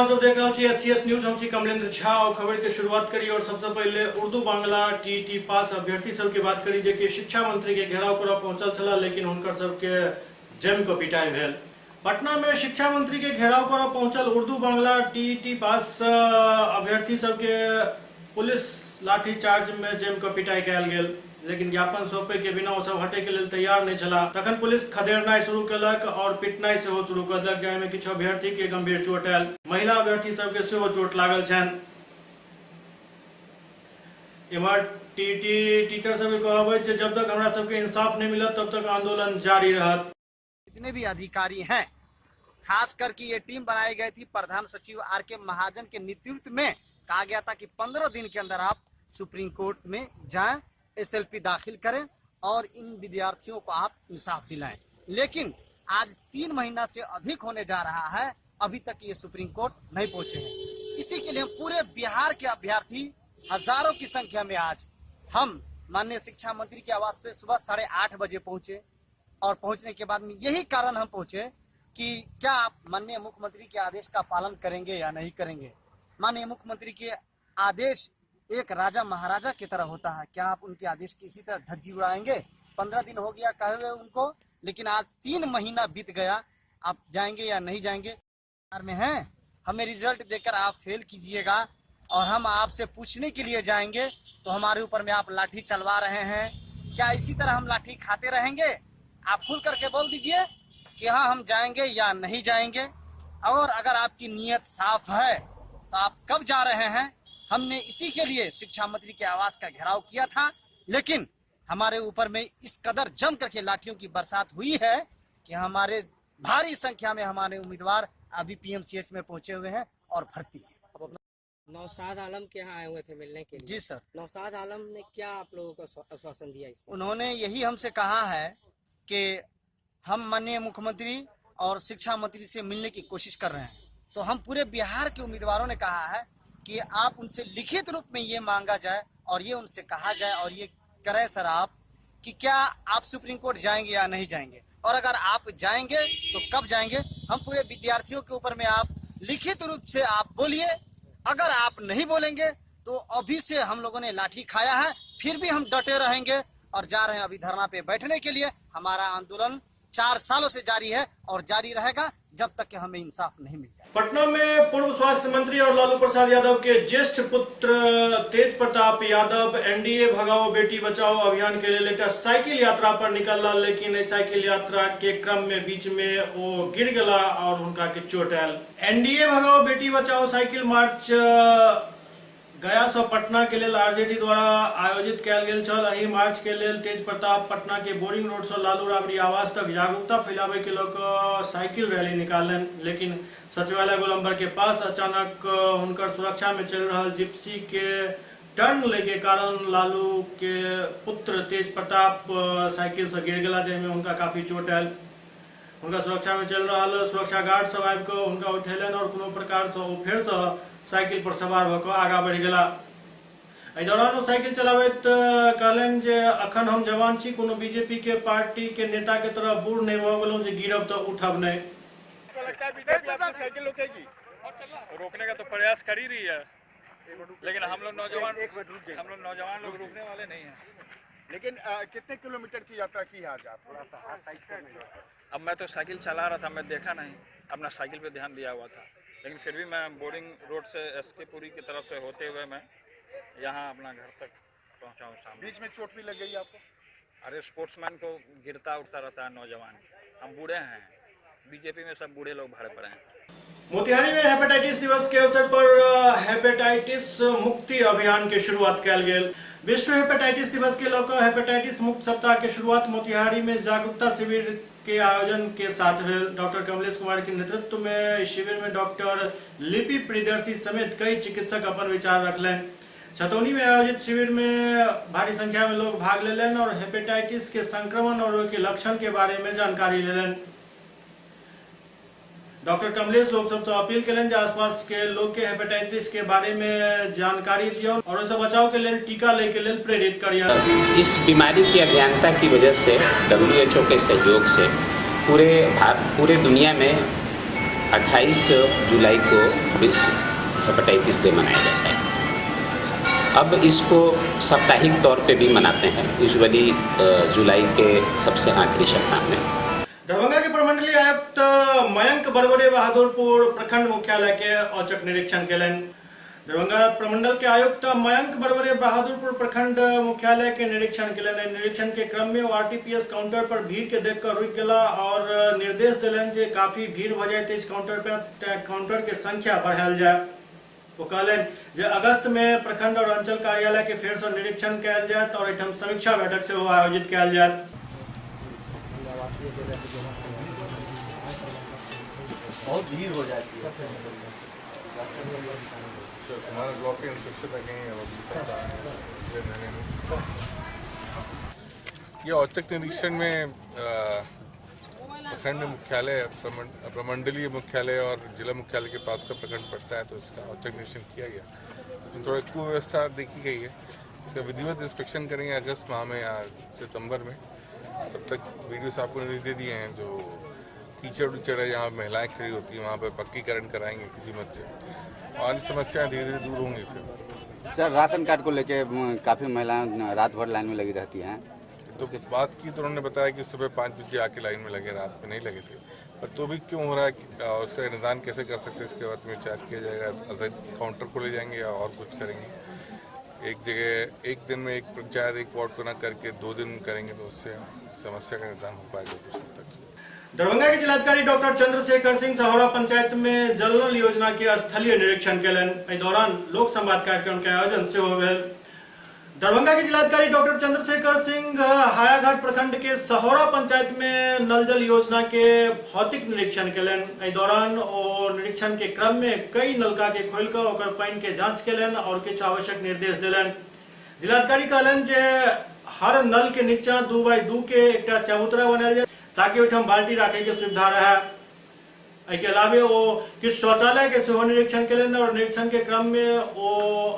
सब देख रहे हैं SCS न्यूज। हम कमलेंद्र झा और खबर की शुरुआत करी और सबसे पहले उर्दू बांग्ला टीईटी पास अभ्यर्थी सब की बात करी जे शिक्षा मंत्री के घेराव कर पहुंचल छला, लेकिन उनकर सबके जम को पिटाई भेल। पटना में शिक्षा मंत्री के घेराव कर पहुंचल उर्दू बांग्ला टीईटी पास अभ्यर्थी सबके पुलिस लाठीचार्ज में जम को पिटाई कयल गेल, लेकिन ज्ञापन सौंपे के बिना वो सब हटे के लिए तैयार नहीं छला। तखन पुलिस खदेड़नाई शुरू कलक और पिटनाई सेहो शुरू कर देलक, जाहि में किछु अभ्यर्थी के गंभीर चोट आयल। महिला अभ्यर्थी सबके सेहो चोट लागल छनि। इमहर टीटी टीचर सब कहबै जे जब तक हमरा सबके इंसाफ नहीं मिलत तब तक आंदोलन जारी रहत। जितने भी अधिकारी हैं, खास करके ये टीम बनाई गई थी प्रधान सचिव RK महाजन के नेतृत्व में, कहा गया था कि 15 दिन के अंदर आप सुप्रीम कोर्ट में जाएं, SLP दाखिल करें और इन विद्यार्थियों को आप इंसाफ दिलाएं। लेकिन आज 3 महीना से अधिक होने जा रहा है, अभी तक ये सुप्रीम कोर्ट नहीं पहुंचे हैं। इसी के लिए पूरे बिहार के अभ्यर्थी हजारों की संख्या में आज हम माननीय शिक्षा मंत्री के आवास पे सुबह 8:30 बजे पहुंचे और पहुंचने के बाद में यही कारण हम पहुंचे कि क्या आप माननीय मुख्यमंत्री के आदेश का पालन करेंगे या नहीं करेंगे। माननीय मुख्यमंत्री के आदेश एक राजा महाराजा की तरह होता है, क्या आप उनके आदेश की इसी तरह धज्जी उड़ाएंगे। 15 दिन हो गया कहे हुए उनको, लेकिन आज 3 महीना बीत गया, आप जाएंगे या नहीं जाएंगे। में हैं, हमें रिजल्ट देकर आप फेल कीजिएगा और हम आपसे पूछने के लिए जाएंगे तो हमारे ऊपर में आप लाठी चलवा रहे हैं। क्या इसी तरह हम लाठी खाते रहेंगे? आप खुल करके बोल दीजिए कि हाँ हम जाएंगे या नहीं जाएंगे। और अगर आपकी नीयत साफ है तो आप कब जा रहे हैं। हमने इसी के लिए शिक्षा मंत्री के आवास का घेराव किया था, लेकिन हमारे ऊपर में इस कदर जम करके लाठियों की बरसात हुई है कि हमारे भारी संख्या में हमारे उम्मीदवार अभी PMCH में पहुंचे हुए हैं और भर्ती है। नौशाद आलम के यहाँ आए हुए थे मिलने के लिए। जी सर। नौशाद आलम ने क्या आप लोगों को आश्वासन दिया इसमें? उन्होंने यही हमसे कहा है कि हम माननीय मुख्यमंत्री और शिक्षा मंत्री से मिलने की कोशिश कर रहे हैं। तो हम पूरे बिहार के उम्मीदवारों ने कहा है कि आप उनसे लिखित रूप में ये मांगा जाए और ये उनसे कहा जाए और ये करें सर आप कि क्या आप सुप्रीम कोर्ट जाएंगे या नहीं जाएंगे, और अगर आप जाएंगे तो कब जाएंगे। हम पूरे विद्यार्थियों के ऊपर में आप लिखित रूप से आप बोलिए। अगर आप नहीं बोलेंगे तो अभी से हम लोगों ने लाठी खाया है, फिर भी हम डटे रहेंगे और जा रहे हैं अभी धरना पे बैठने के लिए। हमारा आंदोलन 4 सालों से जारी है और जारी रहेगा जब तक कि हमें इंसाफ नहीं मिल जाए। पटना में पूर्व स्वास्थ्य मंत्री और लालू प्रसाद यादव के ज्येष्ठ पुत्र तेज प्रताप यादव NDA भगाओ बेटी बचाओ अभियान के लिए एक साइकिल यात्रा पर निकलला, लेकिन साइकिल यात्रा के क्रम में बीच में वो गिर गला और उनका के चोट आयल। NDA भगाओ बेटी बचाओ साइकिल मार्च गया से पटना के लिए RJD द्वारा आयोजित कयल गेल छल। एहि मार्च के लिए तेज प्रताप पटना के बोरिंग रोड से लालू राबड़ी आवास तक जागरूकता फैलावे के लोग साइकिल रैली निकालन, लेकिन सचिवालय गोलंबर के पास अचानक उनकर सुरक्षा में चल रहा जिप्सी के टर्न लेके कारण लालू के पुत्र तेज प्रताप साइकिल से गिर गला, जिसमें उनका काफी चोट आयल। उनका सुरक्षा में चल रहा सुरक्षा गार्ड सब आबि के उनका उठेलन और कोनो प्रकार से फिर से साइकिल पर सवार होकर आगा बढ़ गला। एहि दौरान वो साइकिल चलावैत कहलन जे अखन हम जवान छी, कोनो बीजेपी के पार्टी के नेता के तरह बूढ़ नहीं भ गेलहुं जे गिरब तो उठब नहीं। लगता है बीजेपी आपकी साइकिल रोकेगी? रोकने का तो प्रयास कर ही रही है, लेकिन हम लोग नौजवान लोग रुकने वाले नहीं हैं। लेकिन कितने किलोमीटर की यात्रा की है आज आप? थोड़ा सा साइकिल। अब मैं तो साइकिल चला रहा था, मैं देखा नहीं, अपना साइकिल पे ध्यान दिया हुआ था, लेकिन फिर भी मैं बोरिंग रोड से SK पुरी की तरफ से होते हुए मैं यहाँ अपना घर तक पहुँचा हूँ। सामने बीच में चोट भी लग गई आपको? अरे स्पोर्ट्समैन को गिरता उठता रहता है नौजवान, हम बूढ़े हैं, बीजेपी में सब बूढ़े लोग भरे पड़े हैं। मोतिहारी में हेपेटाइटिस दिवस के अवसर पर हेपेटाइटिस मुक्ति अभियान के शुरुआत कयल गेल। विश्व हेपेटाइटिस दिवस के लौकर हेपेटाइटिस मुक्त सप्ताह के शुरुआत मोतिहारी में जागरूकता शिविर के आयोजन के साथ हुए। डॉक्टर कमलेश कुमार के नेतृत्व में शिविर में डॉक्टर लिपि प्रियदर्शी समेत कई चिकित्सक अपन विचार रखलन। छतौनी में आयोजित शिविर में भारी संख्या में लोग भाग लेलन और हेपेटाइटिस के संक्रमण और उसके लक्षण के बारे में जानकारी लेलन। डॉक्टर कमलेश लोग सबसे अपील करें आसपास के लोग के हेपेटाइटिस के बारे में जानकारी दियो और उससे बचाव के लिए टीका ले के लिए प्रेरित करिए। इस बीमारी की अज्ञानता की वजह से WHO के सहयोग से पूरे दुनिया में 28 जुलाई को विश्व हेपेटाइटिस डे मनाया जाता है। अब इसको साप्ताहिक तौर पे भी मनाते हैं, यूजुअली जुलाई के सबसे आखिरी सप्ताह में। दरभंगा के प्रमंडलीय आयुक्त मयंक बरबरे बहादुरपुर प्रखंड मुख्यालय के औचक निरीक्षण केलन। दरभंगा प्रमंडल के आयुक्त मयंक बरबरे बहादुरपुर प्रखंड मुख्यालय के निरीक्षण केलन। निरीक्षण के क्रम में आरटीपीएस काउंटर पर भीड़ के देखकर रुक गेला और निर्देश दिलन जे काफी भीड़ भ जाए इस काउंटर पर काउंटर के संख्या बढ़ायल जाए। वो कहलन जे अगस्त में प्रखंड और अंचल कार्यालय के फेर से निरीक्षण कयल जायत और एठम समीक्षा बैठक से आयोजित कयल जायत। बहुत भीड़ हो जाती है। हमारे ब्लॉक के इंस्पेक्टर लगे हैं ये औचक निरीक्षण में प्रखंड मुख्यालय प्रमंडलीय मुख्यालय और जिला मुख्यालय के पास का प्रखंड पड़ता है, तो इसका औचक निरीक्षण किया गया। इसमें थोड़ा कुव्यवस्था देखी गई है। इसका विधिवत इंस्पेक्शन करेंगे अगस्त माह में या सितंबर में। तब तक वीडियो साहब को निर्देश दे दिए हैं, जो कीचड़ उचड़ है जहाँ महिलाएं खड़ी होती हैं वहाँ पर पक्कीकरण कराएंगे किसी मत से, और समस्याएं धीरे धीरे दूर होंगी। फिर सर राशन कार्ड को लेके काफ़ी महिलाएं रात भर लाइन में लगी रहती हैं। तो बात की तो उन्होंने बताया कि सुबह 5 बजे आके लाइन में लगे, रात में नहीं लगे थे। पर तो भी क्यों हो रहा है, उसका निदान कैसे कर सकते हैं, इसके बारे में विचार किया जाएगा। काउंटर खोले जाएंगे या और कुछ करेंगे। एक जगह एक दिन में एक पंचायत एक वार्ड को ना करके 2 दिन करेंगे, तो उससे समस्या का निदान हो पाएगा कुछ हद तक। दरभंगा के जिलाधिकारी डॉक्टर चंद्रशेखर सिंह सहोरा पंचायत में जल नल योजना के स्थलीय निरीक्षण केलन। इस दौरान लोक संवाद कार्यक्रम के आयोजन से हो भेल। दरभंगा के जिलाधिकारी डॉक्टर चंद्रशेखर सिंह हायाघाट प्रखंड के सहोरा पंचायत में नल जल योजना के भौतिक निरीक्षण केलन। इस दौरान निरीक्षण के क्रम में कई नलका के खोल कर ओकर पानी के जांच केलन और कुछ आवश्यक निर्देश दिलन। जिलाधिकारी कहलन जे हर नल के नीचा 2x2 के एक चबूतरा बनायल जाए ताकि ओहिठाम बाल्टी राखे के सुविधा रहे। एहिके अलावे वो किछु शौचालय के सेहो निरीक्षण केलन और निरीक्षण के क्रम में वो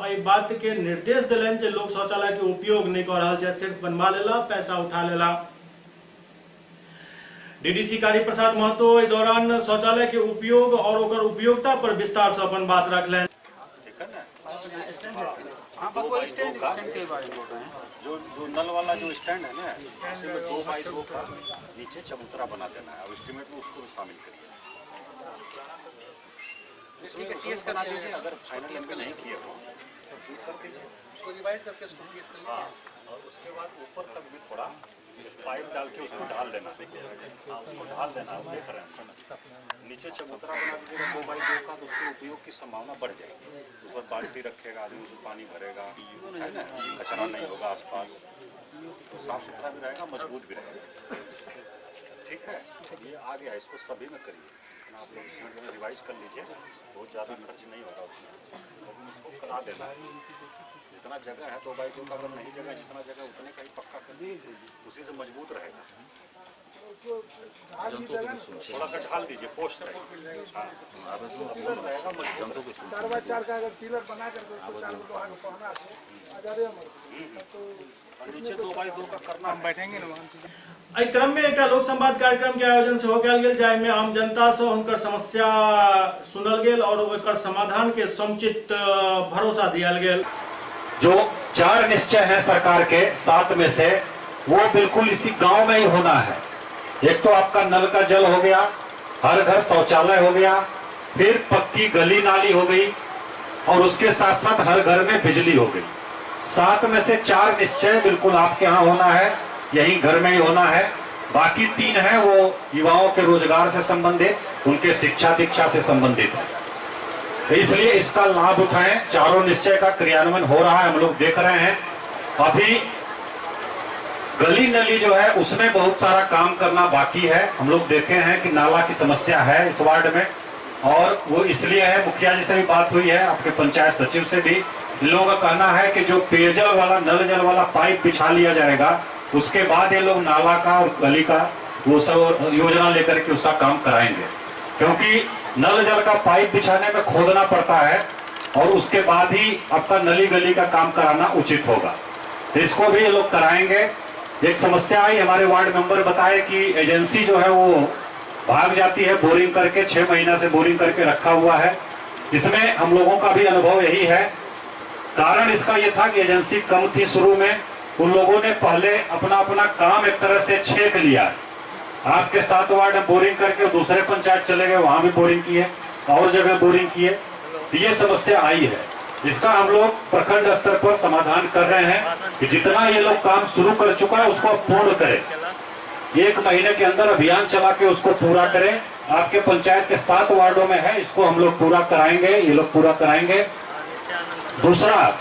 एहि बात के निर्देश दिलन जे लोग शौचालय के उपयोग नहीं कर रहल छै, सिर्फ बनवा लेला, पैसा उठा लेला। डीडीसी काली प्रसाद महतो इस दौरान शौचालय के उपयोग और ओकर उपयोगिता पर विस्तार से अपन बात रखलन। जो नल वाला जो स्टैंड है ना, उसमें 2x2 का नीचे चबूतरा बना देना है और एस्टीमेट में उसको भी शामिल करिए। करा दीजिए, अगर फाइनल नहीं किए हो उसको रिवाइज करके उसको कर। हाँ, और उसके बाद ऊपर तक भी थोड़ा पाइप डाल के उसको ढाल देना। उसको ढाल देना, देख रहे हैं नीचे चबूतरा बना दीजिएगा 2x2 का, तो उसके उपयोग की संभावना बढ़ जाएगी। उस पर बाल्टी रखेगा आदमी, उसमें पानी भरेगा, है ना, कचरा नहीं होगा आसपास, तो साफ सुथरा भी रहेगा, मजबूत भी रहेगा। ठीक है, ये आ गया, इसको सभी में करिए। आप लोग रिवाइज कर लीजिए, बहुत ज़्यादा खर्च नहीं होगा उसमें, लेकिन उसको करा देना। जितना जगह है 2x2 का, अगर नहीं जगह जितना जगह उतने का ही पक्का कर दीजिए, उसी से मजबूत रहेगा। थोड़ा सा ढाल दीजिए, पोस्ट रहेगा मजबूत। 4x4 का अगर पिलर बना करके उसको 4 नीचे 2x2 का करना, हम बैठेंगे ना वहाँ। क्रम में एक लोक संवाद कार्यक्रम के आयोजन से हो गेल, जाय में आम जनता से उनकर समस्या सुनल गेल और ओकर समाधान के समुचित भरोसा दिया गेल। जो 4 निश्चय है सरकार के 7 में से, वो बिल्कुल इसी गांव में ही होना है। एक तो आपका नल का जल हो गया, हर घर शौचालय हो गया, फिर पक्की गली नाली हो गई, और उसके साथ साथ हर घर में बिजली हो गई। 7 में से 4 निश्चय बिल्कुल आपके यहाँ होना है, यही घर में ही होना है। बाकी 3 है वो युवाओं के रोजगार से संबंधित, उनके शिक्षा दीक्षा से संबंधित है। तो इसलिए इसका लाभ उठाएं। 4 निश्चय का क्रियान्वयन हो रहा है, हम लोग देख रहे हैं। अभी गली नली जो है उसमें बहुत सारा काम करना बाकी है। हम लोग देखे हैं कि नाला की समस्या है इस वार्ड में, और वो इसलिए है, मुखिया जी से भी बात हुई है, आपके पंचायत सचिव से भी। इन लोगों का कहना है कि जो पेयजल वाला नल जल वाला पाइप बिछा लिया जाएगा, उसके बाद ये लोग नाला का और गली का वो सब योजना लेकर के उसका काम कराएंगे। क्योंकि नल जल का पाइप बिछाने में खोदना पड़ता है और उसके बाद ही आपका नली गली का काम कराना उचित होगा। इसको भी ये लोग कराएंगे। एक समस्या आई, हमारे वार्ड मेंबर बताए कि एजेंसी जो है वो भाग जाती है बोरिंग करके, 6 महीना से बोरिंग करके रखा हुआ है। इसमें हम लोगों का भी अनुभव यही है। कारण इसका ये था कि एजेंसी कम थी शुरू में, उन लोगों ने पहले अपना अपना काम एक तरह से छेक लिया। आपके 7 वार्ड में बोरिंग करके दूसरे पंचायत चले गए, वहां भी बोरिंग किए, और जगह बोरिंग किए, तो ये समस्या आई है। इसका हम लोग प्रखंड स्तर पर समाधान कर रहे हैं कि जितना ये लोग काम शुरू कर चुका है उसको पूर्ण करें। 1 महीने के अंदर अभियान चला के उसको पूरा करें। आपके पंचायत के 7 वार्डों में है, इसको हम लोग पूरा कराएंगे, ये लोग पूरा कराएंगे। दूसरा,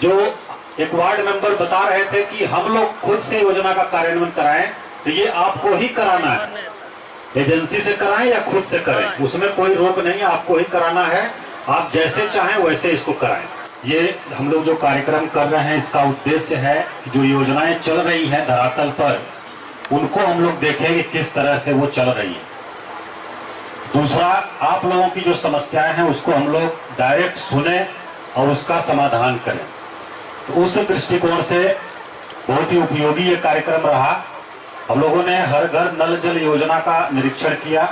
जो एक वार्ड मेंबर बता रहे थे कि हम लोग खुद से योजना का कार्यान्वयन कराएं, तो ये आपको ही कराना है। एजेंसी से कराएं या खुद से करें, उसमें कोई रोक नहीं, आपको ही कराना है। आप जैसे चाहें वैसे इसको कराएं। ये हम लोग जो कार्यक्रम कर रहे हैं, इसका उद्देश्य है कि जो योजनाएं चल रही हैं धरातल पर, उनको हम लोग देखें कि किस तरह से वो चल रही है। दूसरा, आप लोगों की जो समस्याएं हैं उसको हम लोग डायरेक्ट सुने और उसका समाधान करें। तो उस दृष्टिकोण से बहुत ही उपयोगी ये कार्यक्रम रहा। हम लोगों ने हर घर नल जल योजना का निरीक्षण किया,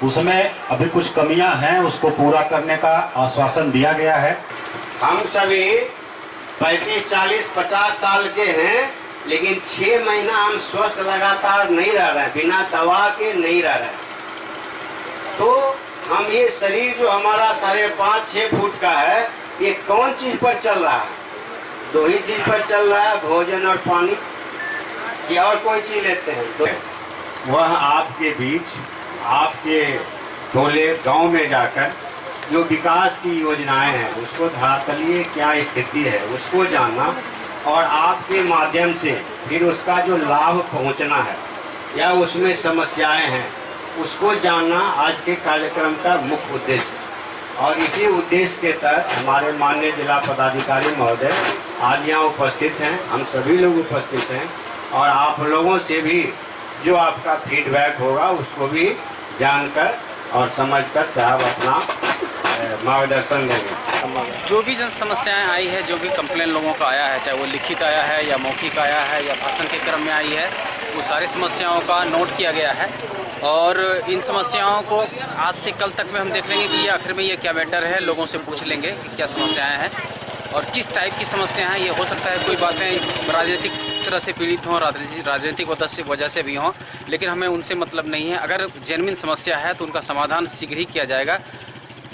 उसमें अभी कुछ कमियां हैं, उसको पूरा करने का आश्वासन दिया गया है। हम सभी 35, 40, 50 साल के हैं, लेकिन 6 महीना हम स्वस्थ लगातार नहीं रह रहे हैं, बिना दवा के नहीं रह रहे हैं। तो हम ये शरीर जो हमारा 5.5-6 फुट का है, ये कौन चीज पर चल रहा है? 2 ही चीज पर चल रहा है, भोजन और पानी, या और कोई चीज लेते हैं? तो वह आपके बीच, आपके टोले गांव में जाकर जो विकास की योजनाएं हैं उसको धरातलीय क्या स्थिति है उसको जानना, और आपके माध्यम से फिर उसका जो लाभ पहुंचना है या उसमें समस्याएं हैं उसको जानना आज के कार्यक्रम का मुख्य उद्देश्य। और इसी उद्देश्य के तहत हमारे माननीय जिला पदाधिकारी महोदय आज यहाँ उपस्थित हैं, हम सभी लोग उपस्थित हैं, और आप लोगों से भी जो आपका फीडबैक होगा उसको भी जानकर और समझकर साहब अपना मार्गदर्शन देंगे। जो भी जन समस्याएं आई है, जो भी कंप्लेन लोगों का आया है, चाहे वो लिखित आया है या मौखिक आया है या भाषण के क्रम में आई है, वो सारी समस्याओं का नोट किया गया है। और इन समस्याओं को आज से कल तक में हम देख लेंगे कि ये आखिर में ये क्या मैटर है, लोगों से पूछ लेंगे कि क्या समस्याएं हैं और किस टाइप की समस्या हैं। ये हो सकता है कोई बातें राजनीतिक तरह से पीड़ित हों, राजनीतिक वजह से भी हों, लेकिन हमें उनसे मतलब नहीं है। अगर जेन्युइन समस्या है तो उनका समाधान शीघ्र ही किया जाएगा।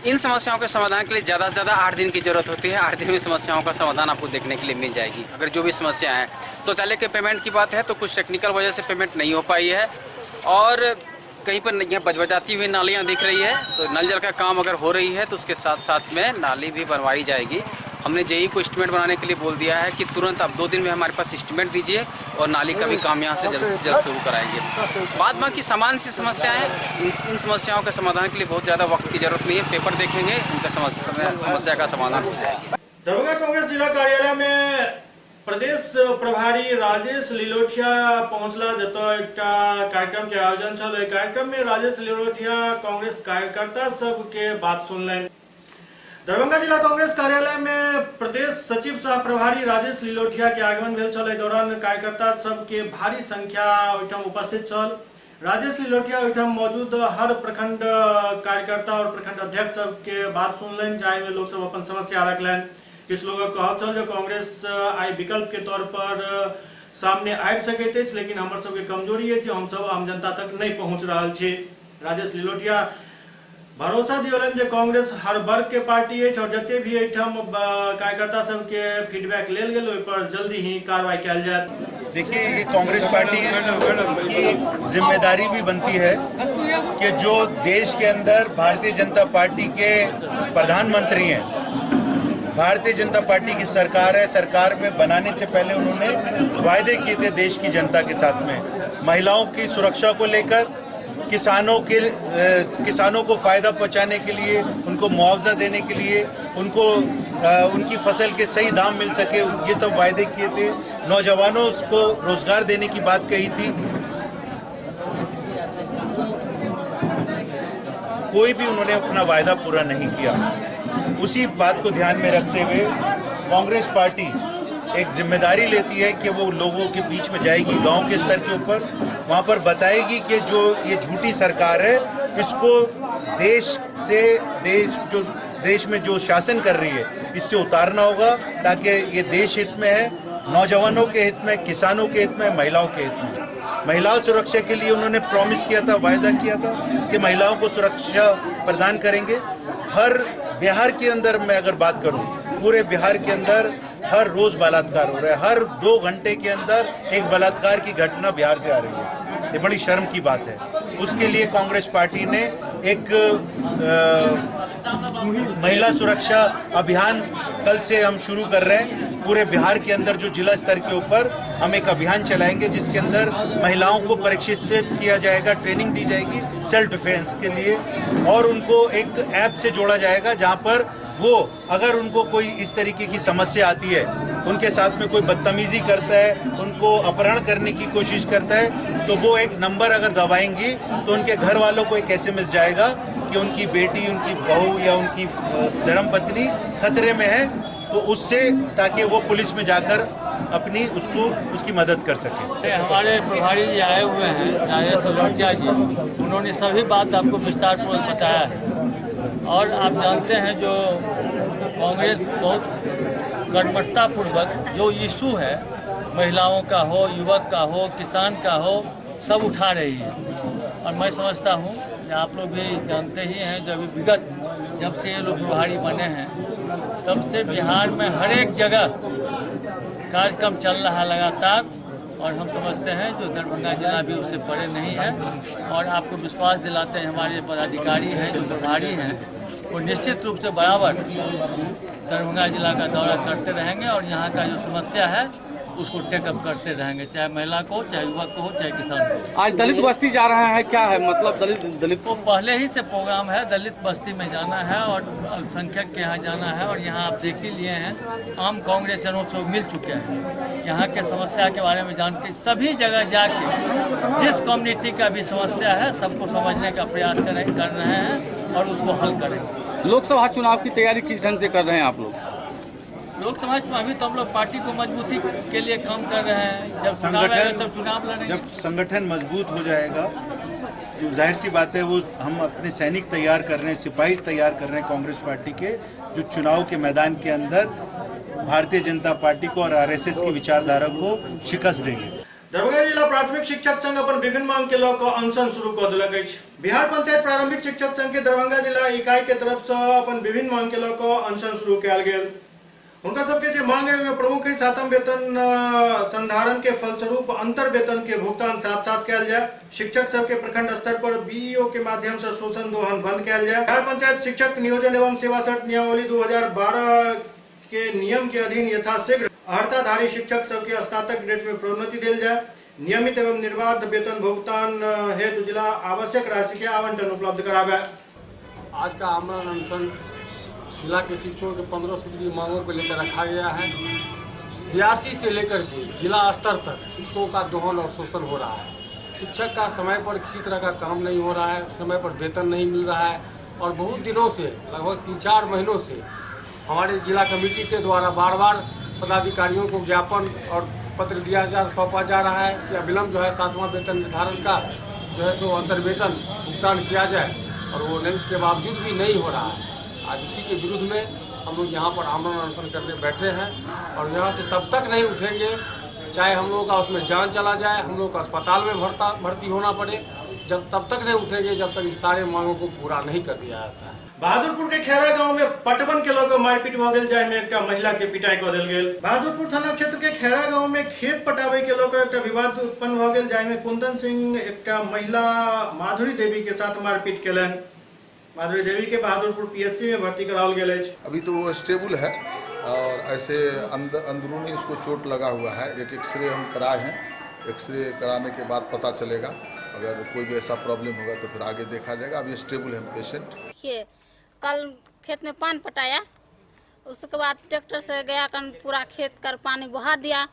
इन समस्याओं के समाधान के लिए ज़्यादा से ज़्यादा 8 दिन की ज़रूरत होती है। 8 दिन में समस्याओं का समाधान आपको देखने के लिए मिल जाएगी। अगर जो भी समस्या है, शौचालय के पेमेंट की बात है तो कुछ टेक्निकल वजह से पेमेंट नहीं हो पाई है, और कहीं पर यहाँ बजबजाती हुई नालियाँ दिख रही है। तो नल जल का काम अगर हो रही है तो उसके साथ साथ में नाली भी बनवाई जाएगी। हमने जेई को एस्टीमेट बनाने के लिए बोल दिया है कि तुरंत आप 2 दिन में हमारे पास एस्टीमेट दीजिए और नाली का भी काम यहाँ से जल्द शुरू कराएंगे। बाद बाकी सामान्य सी समस्याएं हैं, इन समस्याओं के समाधान के लिए बहुत ज़्यादा वक्त की जरूरत नहीं है। पेपर देखेंगे, उनका समस्या का समाधान हो जाएगा। दरभंगा कांग्रेस जिला कार्यालय में प्रदेश प्रभारी राजेश लिलोठिया पहुंचला, जतो एक कार्यक्रम के आयोजन छल। एहि कार्यक्रम में राजेश लिलोठिया कांग्रेस कार्यकर्ता सब के बात सुनलनि। दरभंगा जिला कांग्रेस कार्यालय में प्रदेश सचिव सह प्रभारी राजेश लिलोठिया के आगमन भेल छल। एहि दौरान कार्यकर्ता सब के भारी संख्या ओहिठाम उपस्थित छल। राजेश लिलोठिया ओहिठाम मौजूद हर प्रखंड कार्यकर्ता और प्रखंड अध्यक्ष सब के बात सुनलनि, जाहि में लोग सब अपन समस्या रखलनि। किछु लोगक कहब छल जे कांग्रेस आई विकल्प के तौर पर सामने आबि सकैत अछि, लेकिन हमर सबके कमजोरी अछि जे हम सब आम जनता तक नहीं पहुंच रहल छी। राजेश लिलोठिया भरोसा दियौलनि जे कांग्रेस हर वर्ग के पार्टी अछि और जते भी एहिठाम कार्यकर्ता सबके फीडबैक लेल गेल ओहि पर जल्दी ही कार्रवाई कयल जायत। देखिए, ये कांग्रेस पार्टी की जिम्मेदारी भी बनती है कि जो देश के अंदर भारतीय जनता पार्टी के प्रधानमंत्री हैं, भारतीय जनता पार्टी की सरकार है, सरकार में बनाने से पहले उन्होंने वायदे किए थे देश की जनता के साथ में, महिलाओं की सुरक्षा को लेकर, किसानों को फायदा पहुंचाने के लिए, उनको मुआवजा देने के लिए, उनको उनकी फसल के सही दाम मिल सके, ये सब वायदे किए थे। नौजवानों को रोजगार देने की बात कही थी। कोई भी उन्होंने अपना वायदा पूरा नहीं किया। उसी बात को ध्यान में रखते हुए कांग्रेस पार्टी एक जिम्मेदारी लेती है कि वो लोगों के बीच में जाएगी, गांव के स्तर के ऊपर वहाँ पर बताएगी कि जो ये झूठी सरकार है इसको देश में जो शासन कर रही है इससे उतारना होगा, ताकि ये देश हित में है, नौजवानों के हित में, किसानों के हित में, महिलाओं के हित में। महिलाओं सुरक्षा के लिए उन्होंने प्रॉमिस किया था, वायदा किया था कि महिलाओं को सुरक्षा प्रदान करेंगे। हर बिहार के अंदर मैं अगर बात करूं, पूरे बिहार के अंदर हर रोज बलात्कार हो रहा है, हर 2 घंटे के अंदर एक बलात्कार की घटना बिहार से आ रही है। ये बड़ी शर्म की बात है। उसके लिए कांग्रेस पार्टी ने एक महिला सुरक्षा अभियान कल से हम शुरू कर रहे हैं। पूरे बिहार के अंदर जो जिला स्तर के ऊपर हम एक अभियान चलाएंगे जिसके अंदर महिलाओं को प्रशिक्षित किया जाएगा, ट्रेनिंग दी जाएगी सेल्फ डिफेंस के लिए, और उनको एक ऐप से जोड़ा जाएगा जहां पर वो अगर उनको कोई इस तरीके की समस्या आती है, उनके साथ में कोई बदतमीजी करता है, उनको अपहरण करने की कोशिश करता है, तो वो एक नंबर अगर दबाएंगी तो उनके घर वालों को एक SMS जाएगा कि उनकी बेटी, उनकी बहू या उनकी धर्मपत्नी खतरे में है, तो उससे ताकि वो पुलिस में जाकर अपनी उसकी मदद कर सके। हमारे प्रभारी जी आए हुए हैं, राजेश सोलंकिया जी, उन्होंने सभी बात आपको विस्तारपूर्वक बताया है। और आप जानते हैं जो कांग्रेस बहुत कर्मठतापूर्वक जो इशू है, महिलाओं का हो, युवक का हो, किसान का हो, सब उठा रही है। और मैं समझता हूँ, आप लोग भी जानते ही हैं, जब से ये लोग प्रभारी बने हैं तब से बिहार में हर एक जगह कार्यक्रम चल रहा है लगातार, और हम समझते हैं जो दरभंगा जिला भी उससे परे नहीं है। और आपको विश्वास दिलाते हैं, हमारे पदाधिकारी हैं जो प्रभारी हैं वो निश्चित रूप से बराबर दरभंगा जिला का दौरा करते रहेंगे और यहाँ का जो समस्या है उसको टेकअप करते रहेंगे, चाहे महिला को, चाहे युवक को हो, चाहे किसान को। आज दलित बस्ती जा रहे हैं, क्या है मतलब दलित को पहले ही से प्रोग्राम है, दलित बस्ती में जाना है और अल्पसंख्यक के यहाँ जाना है। और यहाँ आप देख ही लिए हैं, आम कांग्रेसियों से मिल चुके हैं, यहाँ के समस्या के बारे में जान के सभी जगह जाके जिस कम्युनिटी का भी समस्या है सबको समझने का प्रयास कर रहे हैं और उसको हल करेंगे। लोकसभा चुनाव की तैयारी किस ढंग से कर रहे हैं आप लोग? लोकसभा में अभी तो हम लोग पार्टी को मजबूती के लिए काम कर रहे हैं। जब चुनाव लड़ेंगे, जब संगठन मजबूत हो जाएगा तो जाहिर सी बात है वो हम अपने सैनिक तैयार कर रहे हैं, सिपाही तैयार कर रहे हैं कांग्रेस पार्टी के, जो चुनाव के मैदान के अंदर भारतीय जनता पार्टी को और RSS की विचारधारा को शिकस्त देंगे। दरभंगा जिला प्राथमिक शिक्षक संघ अपन विभिन्न मांग के लऽ कऽ अनशन शुरू कऽ देलक अछि। बिहार पंचायत प्रारंभिक शिक्षक संघ के दरभंगा जिला इकाई के तरफ से अपन विभिन्न मांग के लऽ कऽ अनशन शुरू कयल गेल। उनका सबके जो मांग है में प्रमुख है 7म वेतन संधारण के फलस्वरूप अंतर वेतन के भुगतान साथ साथ कयल जाए, शिक्षक सबके प्रखंड स्तर पर BEO के माध्यम से शोषण दोहन बंद कयल जाए, बिहार पंचायत शिक्षक नियोजन एवं सेवा शर्त नियमावली 2012 के नियम के अधीन यथाशीघ्र अर्हताधारी शिक्षक सबके स्नातक ग्रेड में प्रोन्नति दिल जाए, नियमित एवं निर्बाध वेतन भुगतान हेतु जिला आवश्यक राशि के आवंटन उपलब्ध करावे। आज का आमरण अनशन जिला के शिक्षकों के 15 सूत्री मांगों को लेकर रखा गया है। 82 से लेकर के जिला स्तर तक शिक्षकों का दोहन और शोषण हो रहा है। शिक्षक का समय पर किसी तरह का काम नहीं हो रहा है, समय पर वेतन नहीं मिल रहा है और बहुत दिनों से, लगभग 3-4 महीनों से हमारे जिला कमेटी के द्वारा बार बार पदाधिकारियों को ज्ञापन और पत्र सौंपा जा रहा है कि अविलंब जो है 7वां वेतन निर्धारण का जो है सो अंतर्वेतन भुगतान किया जाए, और वो नहीं, इसके बावजूद भी नहीं हो रहा है। आज उसी के विरुद्ध में हम लोग यहाँ पर आमरण अनशन करने बैठे हैं और यहाँ से तब तक नहीं उठेंगे चाहे हम लोगों का उसमें जान चला जाए, हम लोग को अस्पताल में भर्ती होना पड़े, तब तक नहीं उठेंगे जब तक इस सारे मांगों को पूरा नहीं कर दिया जाता है। बहादुरपुर के खैरा गांव में पटवन के लोग मारपीट भ गेल, जाय में एक महिला के पिटाई क देल गेल। बहादुरपुर थाना क्षेत्र के खैरा गांव में खेत पटावे के लोग एक विवाद उत्पन्न भ गेल, जाय में कुंदन सिंह एक महिला माधुरी देवी के साथ मारपीट केलन। माधुरी देवी के बहादुरपुर PSC में भर्ती कराओल गेल अछि। अभी तो वो स्टेबल है और ऐसे अंदरूनी उसको चोट लगा हुआ है। एक एक्सरे हम कराए हैं, एक्सरे कराने के बाद पता चलेगा, अगर कोई भी ऐसा प्रॉब्लम होगा तो फिर आगे देखा जाएगा। अभी स्टेबल है पेशेंट। कल खेत में पानी पटाया, उसके बाद ट्रैक्टर से गया कन पूरा खेत कर पानी बहा दिया,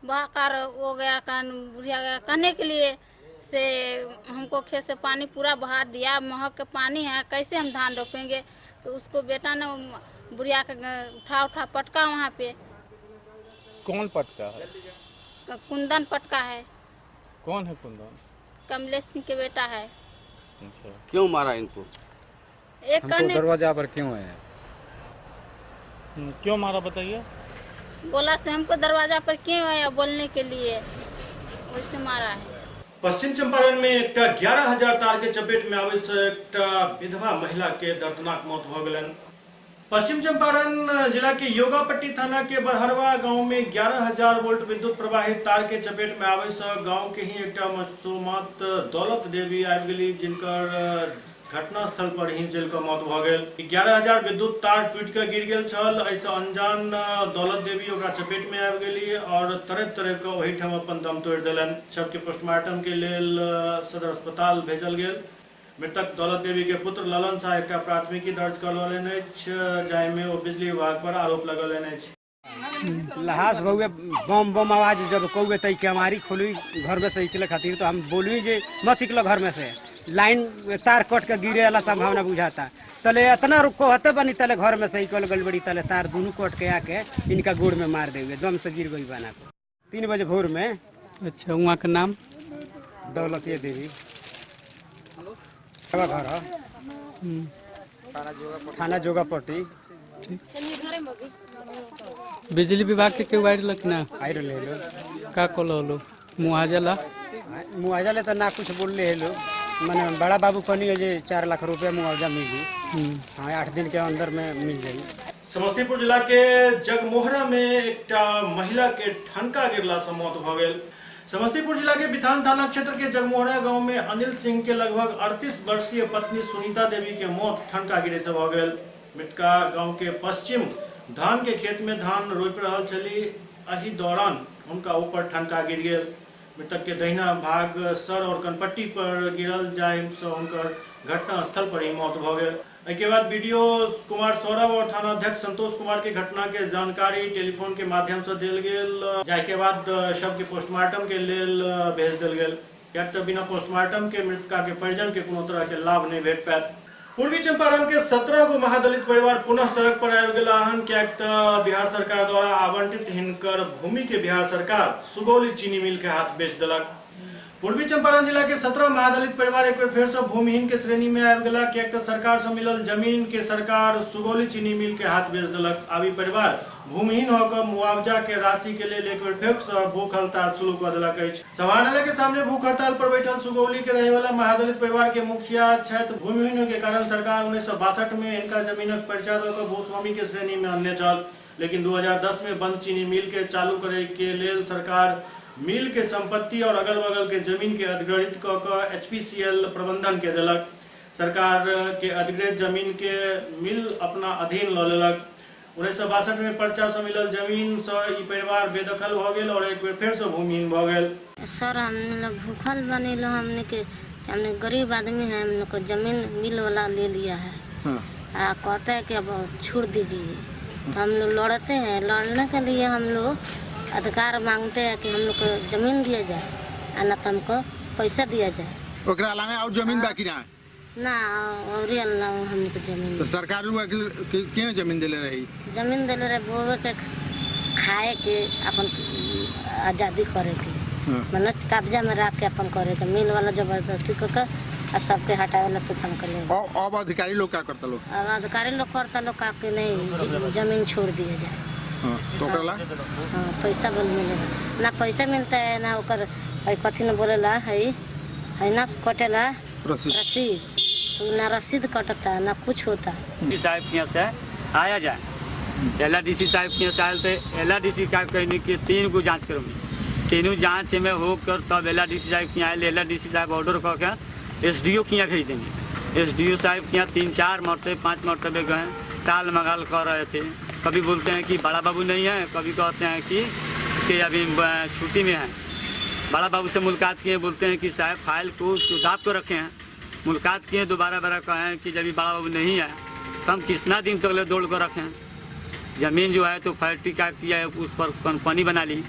बहा कर वो गया कन बुढ़िया गया कहने के लिए से हमको खेत से पानी पूरा बहा दिया, महक के पानी है, कैसे हम धान रोपेंगे। तो उसको बेटा ने बुढ़िया के उठा पटका वहाँ पे। कौन पटका है? कुंदन पटका है। कौन है कुंदन? कमलेश सिंह के बेटा है। क्यों मारा इनको? एक कहने दरवाजा पर क्यों है? क्यों मारा बताइए? बोला से हमको दरवाजा पर क्यों आया बोलने के लिए, वैसे मारा है। पश्चिम चंपारण में एक 11,000 तार के चपेट में आवे से एक विधवा महिला के दर्दनाक मौत हो गलन। पश्चिम चंपारण जिला के योगापट्टी थाना के बरहरवा गांव में 11,000 वोल्ट विद्युत प्रवाहित तार के चपेट में आवे से गांव के ही एक मासूमात दौलत देवी आबि गेली, जिनकर घटना स्थल पर ही जल के मौत भ गेल। 11,000 विद्युत तार टूट के गिर गेल छल। ऐसे अनजान दौलत देवी ओकरा चपेट में आबि गेली और तरह के वही ठाम अपन दम तोड़ देलन। शव के पोस्टमार्टम के लेल सदर अस्पताल भेजल गेल। मृतक दौलत देवी के पुत्र ललन शाह एक प्राथमिकी दर्ज करौलनि अछि, जाहि में ओ बिजली विभाग पर आरोप लगौलनि अछि। लहास बहुए बम बम आवाज जब कौए तई के हमारी खोली घर में से निकले खातिर तो हम बोली जे मत निकलो घर में से, लाइन तार कट के गिरे वाला संभावना बुझाता। तले इतना रुको होते बनी तले घर में से निकल गड़बड़ी तले तार दोनों कट के आके इनका गोड़ में मार देंगे, दम से गिर गई बना को 3 बजे भोर में। अच्छा, वहाँ का नाम? दौलत देवी घर थाना जोगापट्टी। बिजली विभाग के क्यों आयल ना? आयल ले लो का कोलो मुआवजा ले तो ना कुछ बोल ले लो, मैंने बड़ा बाबू कहनी है जे 4 लाख रुपया मुआवजा मिली। हाँ, 8 दिन के अंदर में मिल जाये। समस्तीपुर जिला के जगमोहरा में एक महिला के ठनका गिरला से मौत भ गेल। समस्तीपुर जिला के बिथान थाना क्षेत्र के जगमोहरा गांव में अनिल सिंह के लगभग 38 वर्षीय पत्नी सुनीता देवी के मौत ठनका गिरे से भ गेल। मृतका गांव के पश्चिम धान के खेत में धान रोपि रहल छली, एहि दौरान उनका ऊपर ठनका गिर गेल। मृतक के दहिना भाग सर और कनपट्टी पर गिरल, जाहि से उनकर घटना स्थल पर ही मौत भ गेल। इसके बाद बीडीओ कुमार सौरभ और थाना अध्यक्ष संतोष कुमार के घटना के जानकारी टेलीफोन के माध्यम से दिल गेल, जाहि बाद शव के पोस्टमार्टम के लेल भेज दिल गेल। कियाक बिना पोस्टमार्टम के मृतका के परिजन के कोनो तरह के लाभ नहीं भेट पायत। पूर्वी चंपारण के 17 गो महादलित परिवार पुनः सड़क पर आबि गेला हन, कियाक बिहार सरकार द्वारा आवंटित हिनकर भूमि के बिहार सरकार सुगौली चीनी मिल के हाथ बेच देलक। पूर्वी चंपारण जिला के 17 महादलित परिवार एक बार फिर से भूमिहीन के श्रेणी में आबि गेला, कियाक सरकार से मिलल जमीन के सरकार सुगौली चीनी मिल के हाथ बेच देलक। आबि परिवार भूमिहीन होकर मुआवजा के राशि के लिए एक बार फिर से भूख हड़ताल शुरू कर देलक अछि। समाहरणालय के सामने भूख हड़ताल पर बैठल सुगौली के रहे वाला महादलित परिवार के मुखिया छथि। भूमिहीन के कारण सरकार 1962 में इनका जमीन परिचय देकर भूस्वामी के श्रेणी में अन्य चल, लेकिन 2010 में बंद चीनी मिल के चालू करे के लेल सरकार मिल के संपत्ति और अगल बगल के जमीन के अधिग्रहित क HPCL प्रबंधन के देलक। सरकार के अधिग्रहित जमीन के मिल अपना अधीन ल लेलक। 1962 में पर्चा से मिलल जमीन से ई परिवार बेदखल भ गेल और एक बेर फिर से भूमिहीन भ गेल। सर, हमने लोग भूखल बने लो, हमने गरीब आदमी है, हम लोग को जमीन मिल वाला ले लिया है। कहते हैं कि अब छूट दीजिए, तो हम लोग लड़ते हैं। लड़ने के लिए हम लोग अधिकार मांगते हैं कि हम लोग को जमीन दिया जाए, न तो हमको पैसा दिया जाए। ओकरा अलावा और जमीन बाकी ना और हमको जमीन तो सरकार क्यों जमीन दिले रही? जमीन दिले रहे बोवे के, खाए के, अपन आजादी करे के, मतलब कब्जा में रख के अपन करे के। मिल वाला जबरदस्ती करके और सबके हटावे ला तूफान कर ले। अब अधिकारी लोग क्या करता लोग? अब अधिकारी लोग करता लोग का के नहीं जमीन छोड़ दिया जाए। तो पैसा बोल मिलेगा ना, पैसा मिलता है ना, ओकर कथी न बोलेला है ना कटेला रसीद, तो ना रसीद कटता ना कुछ होता। साहब के यहाँ से आया जाए, LRDC साहब के यहाँ से आयल तो LRDC का कहने की 3 गो जाँच करूँगी, तीनों जाँच में होकर तब LRDC साहब के यहाँ आए। LRDC साहब ऑर्डर करके SDO के यहाँ भेज देंगे। SDO साहब के यहाँ 3-4 मरतबे 5 मरतबे गए, टाल मगाल कर रहे थे। कभी बोलते हैं कि बड़ा बाबू नहीं है, कभी कहते हैं कि अभी छुट्टी में है। बड़ा बाबू से मुलाकात किए, बोलते हैं कि साहब फाइल को उसको दाब को रखे हैं। मुलाकात किए, दोबारा कहें कि जब बड़ा बाबू नहीं है तो हम कितना दिन तक ले दौड़ कर रखें। ज़मीन जो है तो फैक्ट्री का किया है, उस पर कंपनी बना ली।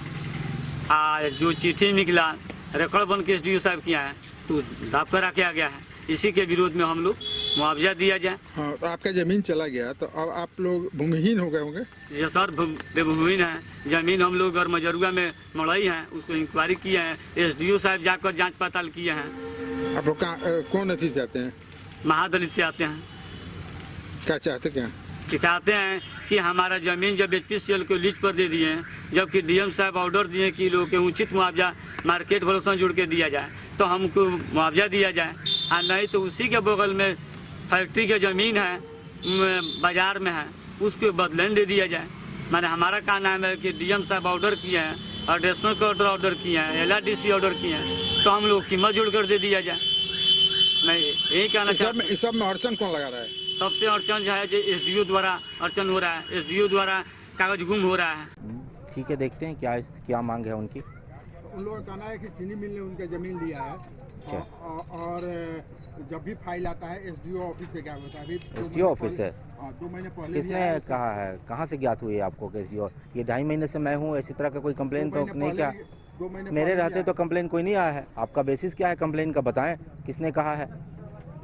जो चिट्ठी निकला रिकॉर्ड बन के SDO साहब किया है तो दाब कर रखे आ गया है। इसी के विरोध में हम लोग मुआवजा दिया जाए। हाँ, तो आपका जमीन चला गया तो अब आप लोग भूमिहीन हो गए होंगे? ये सर बेभूमिहीन है। जमीन हम लोग और मजरुआ में मड़ई है, उसको इंक्वायरी किए हैं, SDO साहब जाकर जांच पड़ताल किए हैं। आप लोग कौन अथी से आते हैं? महादलित से आते हैं। क्या चाहते क्या? कि चाहते हैं कि हमारा ज़मीन जब HPCL को लीज पर दे दिए हैं, जबकि DM साहब ऑर्डर दिए कि लोगों के उचित मुआवजा मार्केट वैल्यू से जुड़ के दिया जाए, तो हमको मुआवजा दिया जाए। और नहीं तो उसी के बगल में फैक्ट्री की ज़मीन है, बाजार में है, उसको बदलन दे दिया जाए। मैंने हमारा कहना है कि DM साहब ऑर्डर किए हैं, एडिशनल कोर्ट ऑर्डर किए हैं, LRDC ऑर्डर किए हैं, तो हम लोग कीमत जुड़ कर दे दिया जाए। मैं यही कहना चाहता हूँ। इस सब में अड़चन कौन लगा रहा है? सबसे अड़चन जो है जो SDO द्वारा अड़चन हो रहा है, SDO द्वारा कागज गुम हो रहा है। ठीक है, देखते हैं क्या मांग है उनकी। उन लोगों का कहना है कि चीनी मिल ने उनका जमीन लिया है और जब भी फाइल आता है SDO ऑफिस से क्या होता है? अभी SDO ऑफिस है। 2 महीने पहले किसने कहा है? कहाँ से ज्ञात हुई है आपको कि SDO? ये 2.5 महीने से मैं हूँ, इसी तरह का कोई कंप्लेन तो नहीं क्या? मेरे रहते तो कंप्लेन कोई नहीं आया है। आपका बेसिस क्या है कंप्लेन का, बताएं किसने कहा है?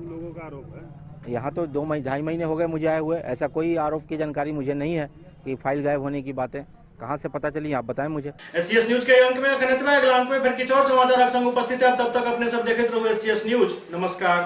लोगों का आरोप है। यहाँ तो 2-2.5 महीने हो गए मुझे आए हुए, ऐसा कोई आरोप की जानकारी मुझे नहीं है कि फाइल गायब होने की बातें कहाँ से पता चली, आप बताएं मुझे। SCS न्यूज के अंक में अगला अंक में फिर किसी और समाचार संग उपस्थित है। तब तक अपने सब देखते रहो SCS न्यूज। नमस्कार।